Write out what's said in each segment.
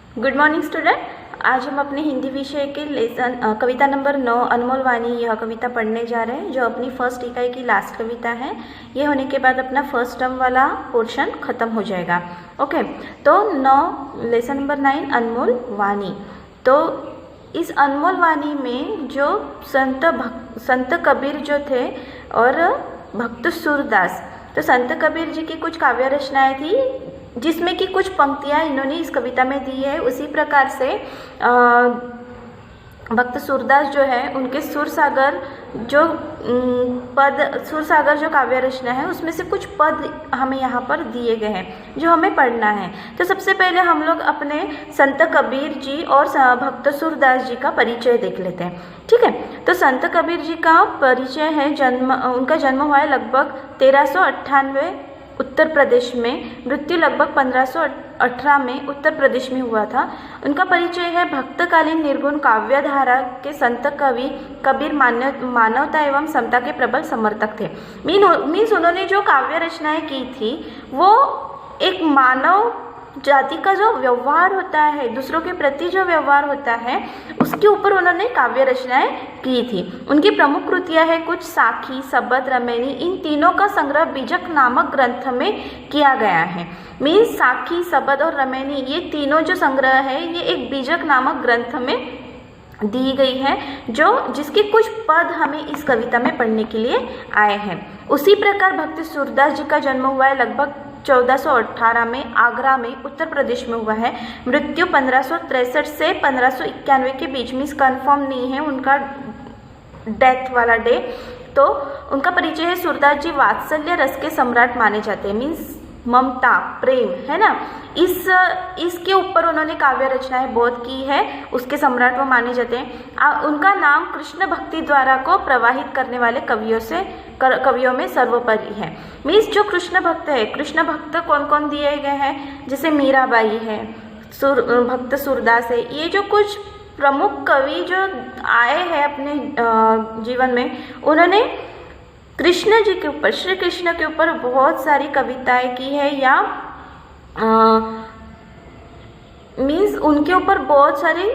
Good morning student. आज हम अपने हिंदी विषय के लेसन कविता नंबर 9 अनमोल वाणी यह कविता पढ़ने जा रहे हैं, जो अपनी फर्स्ट इकाई की लास्ट कविता है। ये होने के बाद अपना फर्स्ट टर्म वाला पोर्शन खत्म हो जाएगा। ओके, तो 9 लेसन नंबर 9 अनमोल वाणी। तो इस अनमोल वाणी में जो संत कबीर जो थे और भक्त सूरदास, तो संत कबीर जी की कुछ काव्य रचनाएं थी जिसमें कि कुछ पंक्तियां इन्होंने इस कविता में दी है। उसी प्रकार से भक्त सूरदास जो है उनके सुरसागर जो काव्य रचना है उसमें से कुछ पद हमें यहाँ पर दिए गए हैं जो हमें पढ़ना है। तो सबसे पहले हम लोग अपने संत कबीर जी और भक्त सूरदास जी का परिचय देख लेते हैं। ठीक है, तो संत कबीर जी का परिचय है, उनका जन्म हुआ है लगभग 1398 उत्तर प्रदेश में, मृत्यु लगभग 1518 में उत्तर प्रदेश में हुआ था। उनका परिचय है भक्तकालीन निर्गुण काव्य धारा के संत कवि कबीर मानवता एवं समता के प्रबल समर्थक थे। मीन्स उन्होंने जो काव्य रचनाएं की थी वो एक मानव जाति का जो व्यवहार होता है, दूसरों के प्रति जो व्यवहार होता है, उसके ऊपर उन्होंने काव्य रचनाएं की थी। उनकी प्रमुख कृतियां है कुछ साखी, सबद, रमैनी, इन तीनों का संग्रह बीजक नामक ग्रंथ में किया गया है। मीन्स साखी, सबद और रमैनी ये तीनों जो संग्रह है ये एक बीजक नामक ग्रंथ में दी गई है, जिसके कुछ पद हमें इस कविता में पढ़ने के लिए आए हैं। उसी प्रकार भक्त सूरदास जी का जन्म हुआ है लगभग 1418 में आगरा में उत्तर प्रदेश में हुआ है। मृत्यु 1563 से 1591 के बीच में, कंफर्म नहीं है उनका डेथ वाला डे। तो उनका परिचय है सूरदास जी वात्सल्य रस के सम्राट माने जाते हैं। मीन्स ममता, प्रेम है ना, इसके ऊपर उन्होंने काव्य रचनाएं बहुत की है, उसके सम्राट वो माने जाते हैं। उनका नाम कृष्ण भक्ति द्वारा को प्रवाहित करने वाले कवियों में सर्वोपरि है। मीन्स जो कृष्ण भक्त है, कृष्ण भक्त कौन कौन दिए गए हैं, जैसे मीराबाई है, भक्त सूरदास है, ये जो कुछ प्रमुख कवि जो आए हैं अपने जीवन में, उन्होंने कृष्ण जी के ऊपर, श्री कृष्ण के ऊपर बहुत सारी कविताएं की है, या मीन्स उनके ऊपर बहुत सारी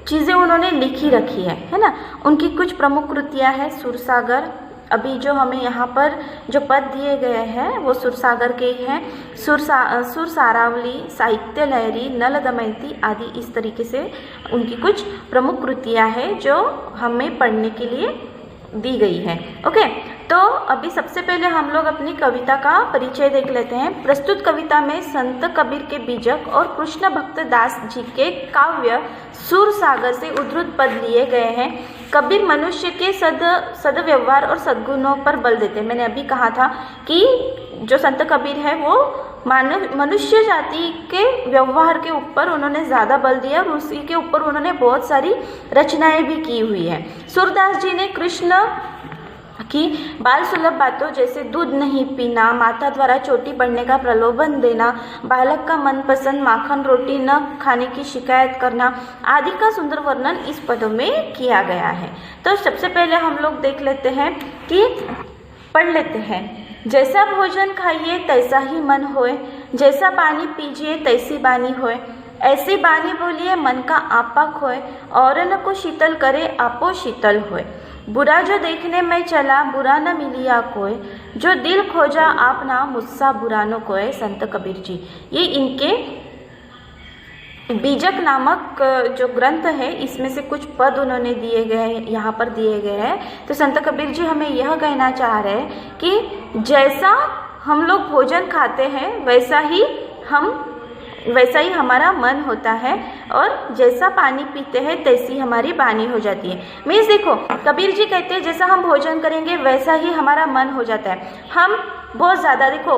चीज़ें उन्होंने लिखी रखी है ना। उनकी कुछ प्रमुख कृतियां हैं सुरसागर, अभी जो हमें यहाँ पर जो पद दिए गए हैं वो सुरसागर के ही हैं। सुर सारावली, साहित्य लहरी, नल दमयंती आदि, इस तरीके से उनकी कुछ प्रमुख कृतियां हैं जो हमें पढ़ने के लिए दी गई है। ओके, तो अभी सबसे पहले हम लोग अपनी कविता का परिचय देख लेते हैं। प्रस्तुत कविता में संत कबीर के बीजक और कृष्ण भक्त दास जी के काव्य सुरसागर से उद्धृत पद लिए गए हैं। कबीर मनुष्य के सद्व्यवहार और सद्गुणों पर बल देते हैं। मैंने अभी कहा था कि जो संत कबीर है वो मनुष्य जाति के व्यवहार के ऊपर उन्होंने ज़्यादा बल दिया और उसी के ऊपर उन्होंने बहुत सारी रचनाएं भी की हुई है। सूरदास जी ने कृष्ण की बाल सुलभ बातों जैसे दूध नहीं पीना, माता द्वारा चोटी पड़ने का प्रलोभन देना, बालक का मनपसंद माखन रोटी न खाने की शिकायत करना आदि का सुंदर वर्णन इस पदों में किया गया है। तो सबसे पहले हम लोग देख लेते हैं कि पढ़ लेते हैं। जैसा भोजन खाइए तैसा ही मन होए, जैसा पानी पीजिए तैसी बानी होए, ऐसी बानी बोलिए मन का आपा खोए, और न को शीतल करे आपो शीतल होए। बुरा जो देखने में चला बुरा न मिलिया कोय, जो दिल खोजा आप ना मुझसा बुरा न कोय। संत कबीर जी, ये इनके बीजक नामक जो ग्रंथ है इसमें से कुछ पद उन्होंने दिए गए, यहाँ पर दिए गए हैं। तो संत कबीर जी हमें यह कहना चाह रहे हैं कि जैसा हम लोग भोजन खाते हैं वैसा ही हमारा मन होता है, और जैसा पानी पीते हैं तैसी हमारी बानी हो जाती है। मीन्स देखो, कबीर जी कहते हैं जैसा हम भोजन करेंगे वैसा ही हमारा मन हो जाता है। हम बहुत ज़्यादा देखो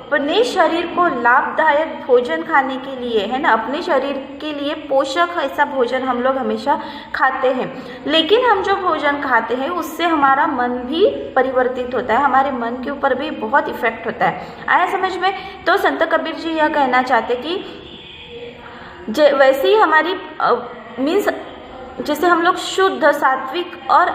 अपने शरीर को लाभदायक भोजन खाने के लिए, है ना, अपने शरीर के लिए पोषक ऐसा भोजन हम लोग हमेशा खाते हैं, लेकिन हम जो भोजन खाते हैं उससे हमारा मन भी परिवर्तित होता है, हमारे मन के ऊपर भी बहुत इफेक्ट होता है। आया समझ में? तो संत कबीर जी यह कहना चाहते कि वैसे ही हमारी मीन्स जैसे हम लोग शुद्ध, सात्विक और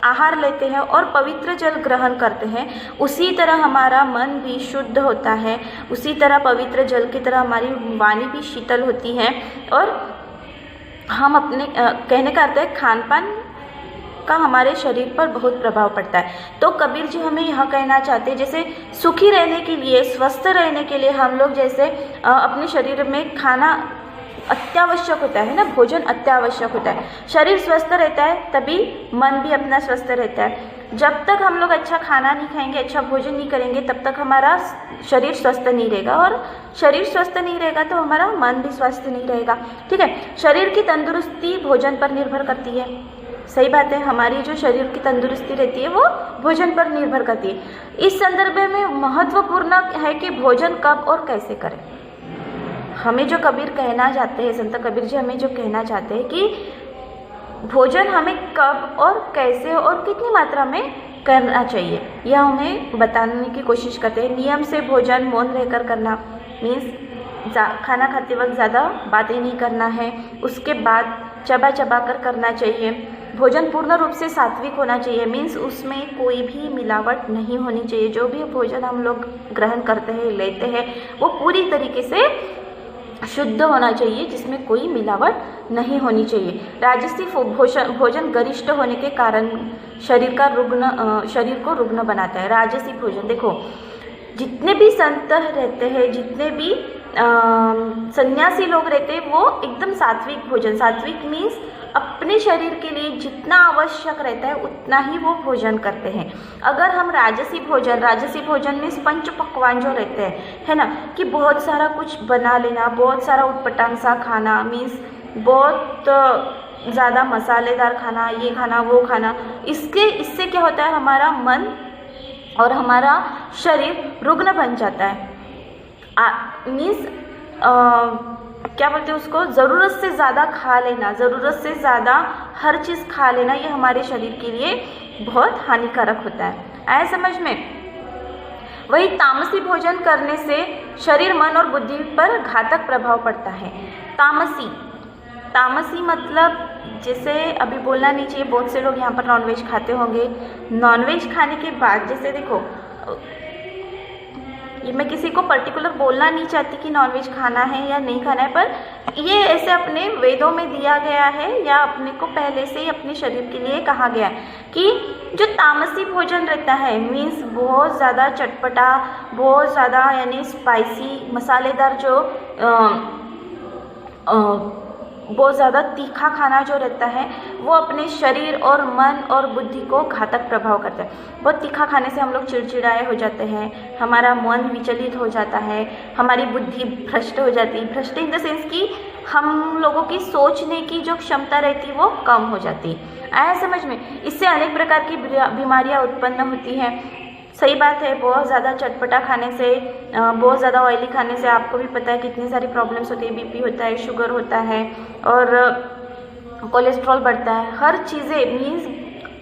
आहार लेते हैं और पवित्र जल ग्रहण करते हैं, उसी तरह हमारा मन भी शुद्ध होता है, उसी तरह पवित्र जल की तरह हमारी वाणी भी शीतल होती है और हम अपने कहने का अर्थ है खान पान का हमारे शरीर पर बहुत प्रभाव पड़ता है। तो कबीर जी हमें यह कहना चाहते हैं, जैसे सुखी रहने के लिए, स्वस्थ रहने के लिए हम लोग जैसे अपने शरीर में खाना अत्यावश्यक होता है ना, भोजन अत्यावश्यक होता है। शरीर स्वस्थ रहता है तभी मन भी अपना स्वस्थ रहता है। जब तक हम लोग अच्छा खाना नहीं खाएंगे, अच्छा भोजन नहीं करेंगे, तब तक हमारा शरीर स्वस्थ नहीं रहेगा और शरीर स्वस्थ नहीं रहेगा तो हमारा मन भी स्वस्थ नहीं रहेगा। ठीक है, शरीर की तंदुरुस्ती भोजन पर निर्भर करती है। सही बात है, हमारी जो शरीर की तंदुरुस्ती रहती है वो भोजन पर निर्भर करती है। इस संदर्भ में महत्वपूर्ण है कि भोजन कब और कैसे करें। हमें जो कबीर कहना चाहते हैं, संत कबीर जी हमें जो कहना चाहते हैं कि भोजन हमें कब और कैसे और कितनी मात्रा में करना चाहिए, यह हमें बताने की कोशिश करते हैं। नियम से भोजन मौन रहकर करना, मीन्स खाना खाते वक्त ज़्यादा बातें नहीं करना है, उसके बाद चबा चबा कर करना चाहिए। भोजन पूर्ण रूप से सात्विक होना चाहिए, मीन्स उसमें कोई भी मिलावट नहीं होनी चाहिए। जो भी भोजन हम लोग ग्रहण करते हैं, लेते हैं, वो पूरी तरीके से शुद्ध होना चाहिए, जिसमें कोई मिलावट नहीं होनी चाहिए। राजसी भोजन गरिष्ठ होने के कारण शरीर को रुग्ण बनाता है। राजसी भोजन, देखो जितने भी संत रहते हैं, जितने भी सन्यासी लोग रहते हैं, वो एकदम सात्विक भोजन, सात्विक मीन्स अपने शरीर के लिए जितना आवश्यक रहता है उतना ही वो भोजन करते हैं। अगर हम राजसी भोजन मीन्स पंच पकवान जो रहते हैं, है ना, कि बहुत सारा कुछ बना लेना, बहुत सारा उटपटांग सा खाना, मीन्स बहुत ज़्यादा मसालेदार खाना, ये खाना वो खाना, इससे क्या होता है, हमारा मन और हमारा शरीर रुग्ण बन जाता है। मीन्स क्या बोलते हैं उसको, ज़रूरत से ज़्यादा खा लेना, ज़रूरत से ज़्यादा हर चीज़ खा लेना, ये हमारे शरीर के लिए बहुत हानिकारक होता है। आया समझ में। वही तामसी भोजन करने से शरीर, मन और बुद्धि पर घातक प्रभाव पड़ता है। तामसी मतलब जैसे अभी बोलना नहीं चाहिए, बहुत से लोग यहाँ पर नॉनवेज खाते होंगे। नॉनवेज खाने के बाद जैसे देखो, ये मैं किसी को पर्टिकुलर बोलना नहीं चाहती कि नॉनवेज खाना है या नहीं खाना है, पर ये ऐसे अपने वेदों में दिया गया है या अपने को पहले से ही अपने शरीर के लिए कहा गया है कि जो तामसी भोजन रहता है, मीन्स बहुत ज़्यादा चटपटा, बहुत ज़्यादा यानी स्पाइसी, मसालेदार, जो बहुत ज़्यादा तीखा खाना जो रहता है, वो अपने शरीर और मन और बुद्धि को घातक प्रभाव करता है। बहुत तीखा खाने से हम लोग चिड़चिड़ाए हो जाते हैं, हमारा मन विचलित हो जाता है, हमारी बुद्धि भ्रष्ट हो जाती है। भ्रष्ट इन द सेंस कि हम लोगों की सोचने की जो क्षमता रहती है वो कम हो जाती है। आया समझ में। इससे अनेक प्रकार की बीमारियाँ उत्पन्न होती हैं। सही बात है, बहुत ज़्यादा चटपटा खाने से, बहुत ज़्यादा ऑयली खाने से आपको भी पता है कितनी सारी प्रॉब्लम्स होती है। बीपी होता है, शुगर होता है और कोलेस्ट्रॉल बढ़ता है। हर चीज़ें मीन्स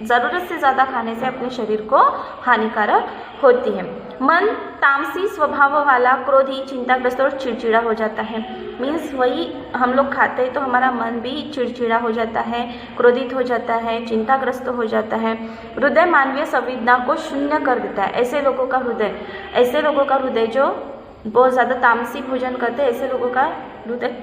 ज़रूरत से ज़्यादा खाने से अपने शरीर को हानिकारक होती है। मन तामसी स्वभाव वाला, क्रोधी, चिंताग्रस्त और चिड़चिड़ा हो जाता है। मीन्स वही हम लोग खाते हैं तो हमारा मन भी चिड़चिड़ा हो जाता है, क्रोधित हो जाता है, चिंताग्रस्त हो जाता है। हृदय मानवीय संवेदना को शून्य कर देता है। ऐसे लोगों का हृदय जो बहुत ज़्यादा तामसी भोजन करते हैं, ऐसे लोगों का हृदय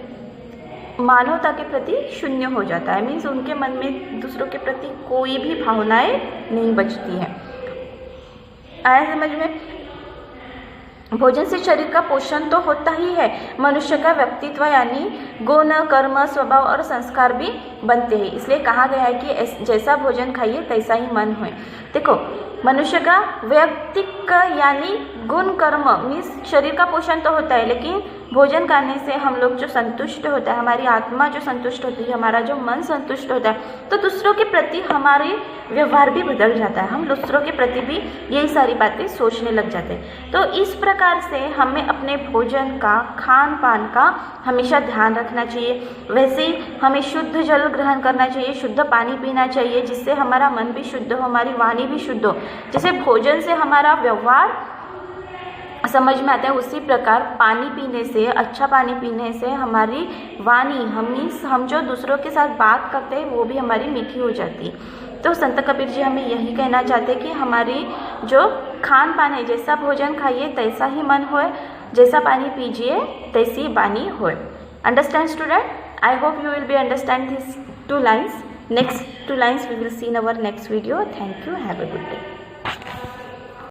मानवता के प्रति शून्य हो जाता है। मीन्स उनके मन में दूसरों के प्रति कोई भी भावनाएं नहीं बचती हैं। आया समझ में। भोजन से शरीर का पोषण तो होता ही है, मनुष्य का व्यक्तित्व यानी गुण, कर्म, स्वभाव और संस्कार भी बनते हैं। इसलिए कहा गया है कि जैसा भोजन खाइए तैसा ही मन होए। देखो, मनुष्य का व्यक्तित्व यानी गुण, कर्म मीन्स शरीर का पोषण तो होता है, लेकिन भोजन करने से हम लोग जो संतुष्ट होता है, हमारी आत्मा जो संतुष्ट होती है, हमारा जो मन संतुष्ट होता है, तो दूसरों के प्रति हमारे व्यवहार भी बदल जाता है। हम दूसरों के प्रति भी यही सारी बातें सोचने लग जाते हैं। तो इस प्रकार से हमें अपने भोजन का, खान पान का हमेशा ध्यान रखना चाहिए। वैसे ही हमें शुद्ध जल ग्रहण करना चाहिए, शुद्ध पानी पीना चाहिए, जिससे हमारा मन भी शुद्ध हो, हमारी वाणी भी शुद्ध हो। जैसे भोजन से हमारा व्यवहार समझ में आता है, उसी प्रकार पानी पीने से, अच्छा पानी पीने से हमारी वाणी, हम जो दूसरों के साथ बात करते हैं वो भी हमारी मीठी हो जाती है। तो संत कबीर जी हमें यही कहना चाहते हैं कि हमारी जो खान पान है, जैसा भोजन खाइए तैसा ही मन होए, जैसा पानी पीजिए तैसी वाणी होए। Understand student? I hope you will be understand these 2 lines. Next 2 lines we will see in our next video. Thank you. Have a good day.